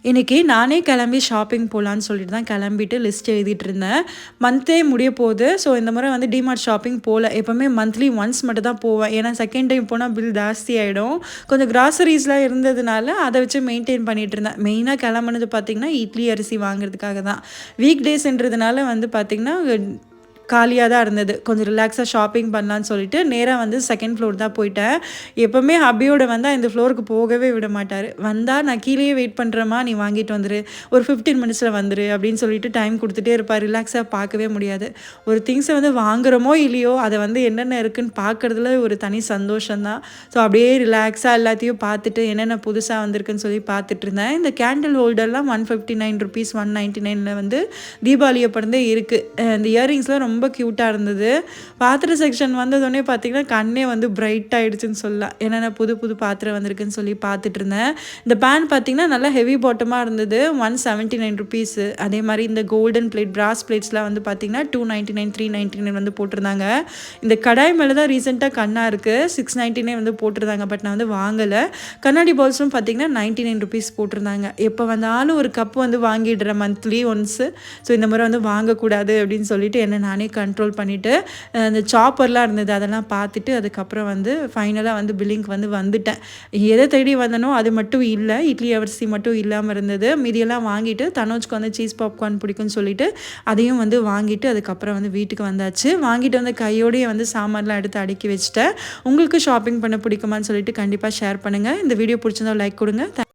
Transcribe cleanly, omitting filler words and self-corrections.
இன்றைக்கி நானே கிளம்பி ஷாப்பிங் போகலான்னு சொல்லிட்டு தான் கிளம்பிட்டு லிஸ்ட் எழுதிட்டு இருந்தேன். மந்த்தே முடிய போகுது. ஸோ இந்த முறை வந்து டிமார்ட் ஷாப்பிங் போகல. எப்போவுமே மந்த்லி ஒன்ஸ் மட்டும் தான் போவேன். ஏன்னா செகண்ட் டைம் போனால் பில் ஜாஸ்தி ஆகிடும். கொஞ்சம் கிராசரிஸ்லாம் இருந்ததுனால அதை வச்சு மெயின்டைன் பண்ணிகிட்டு இருந்தேன். மெயினாக கிளம்புனது பார்த்திங்கன்னா இட்லி அரிசி வாங்குறதுக்காக தான். வீக் டேஸ்ன்றதுனால வந்து பார்த்திங்கன்னா காலியாக தான் இருந்தது. கொஞ்சம் ரிலாக்ஸாக ஷாப்பிங் பண்ணலான்னு சொல்லிட்டு நேராக வந்து செகண்ட் ஃப்ளோர் தான் போயிட்டேன். எப்போவுமே ஹப்பியோட வந்தால் இந்த ஃப்ளோருக்கு போகவே விட மாட்டார். வந்தால் நான் கீழேயே வெயிட் பண்ணுறேம்மா, நீ வாங்கிட்டு வந்துரு, ஒரு 15 மினிட்ஸில் வந்துரு அப்படின்னு சொல்லிட்டு டைம் கொடுத்துட்டே இருப்பார். ரிலாக்ஸாக பார்க்கவே முடியாது. ஒரு திங்ஸை வந்து வாங்குகிறோமோ இல்லையோ அதை வந்து என்னென்ன இருக்குதுன்னு பார்க்குறதுல ஒரு தனி சந்தோஷம்தான். ஸோ அப்படியே ரிலாக்ஸாக எல்லாத்தையும் பார்த்துட்டு என்னென்ன புதுசாக வந்திருக்குன்னு சொல்லி பார்த்துட்டு இருந்தேன். இந்த கேண்டில் ஹோல்டர்லாம் 159 ருபீஸ் 199 வந்து தீபாவளியை பிறந்தே இருக்குது. இந்த இயரிங்ஸ்லாம் ரொம்ப க்யூட்டாக இருந்தது. பாத்திர செக்ஷன் வந்ததோடனே பார்த்திங்கன்னா கண்ணே வந்து பிரைட் ஆகிடுச்சுன்னு சொல்லலாம். என்னென்ன புது புது பாத்திரம் வந்திருக்குன்னு சொல்லி பார்த்துட்டு இருந்தேன். இந்த பேன் பார்த்திங்கன்னா நல்லா ஹெவி பாட்டமாக இருந்தது. 179 ருபீஸு. அதே மாதிரி இந்த கோல்டன் பிளேட் பிராஸ் பிளேட்ஸ்லாம் வந்து பார்த்திங்கன்னா 299 399 வந்து போட்டிருந்தாங்க. இந்த கடாய் மேலே தான் ரீசெண்டாக கண்ணாக இருக்குது. 699 வந்து போட்டிருந்தாங்க. பட் நான் வந்து வாங்கலை. கண்ணாடி பால்ஸும் பார்த்திங்கன்னா 99 ருபீஸ் போட்டிருந்தாங்க. எப்போ வந்தாலும் ஒரு கப் வந்து வாங்கிடுறேன் மந்த்லி ஒன்ஸு. ஸோ இந்த முறை வந்து வாங்கக்கூடாது அப்படின்னு சொல்லிட்டு என்ன நானே கண்ட்ரோல் பண்ணிவிட்டு அந்த சாப்பர்லாம் இருந்தது அதெல்லாம் பார்த்துட்டு அதுக்கப்புறம் வந்து ஃபைனலாக வந்து பில்லிங்க்கு வந்து வந்துட்டேன். எதை தேடி வந்தனோ அது மட்டும் இல்லை, இட்லி அரிசி மட்டும் இல்லாமல் இருந்தது. மீதியெல்லாம் வாங்கிட்டு தனோஜ்க்கு வந்து சீஸ் பாப்கார்ன் பிடிக்கும்னு சொல்லிட்டு அதையும் வந்து வாங்கிட்டு அதுக்கப்புறம் வந்து வீட்டுக்கு வந்தாச்சு. வாங்கிட்டு வந்து கையோடையே வந்து சாமான்லாம் எடுத்து அடுக்கி வச்சுட்டேன். உங்களுக்கு ஷாப்பிங் பண்ண பிடிக்குமான்னு சொல்லிட்டு கண்டிப்பாக ஷேர் பண்ணுங்கள். இந்த வீடியோ பிடிச்சிருந்தா லைக் கொடுங்க.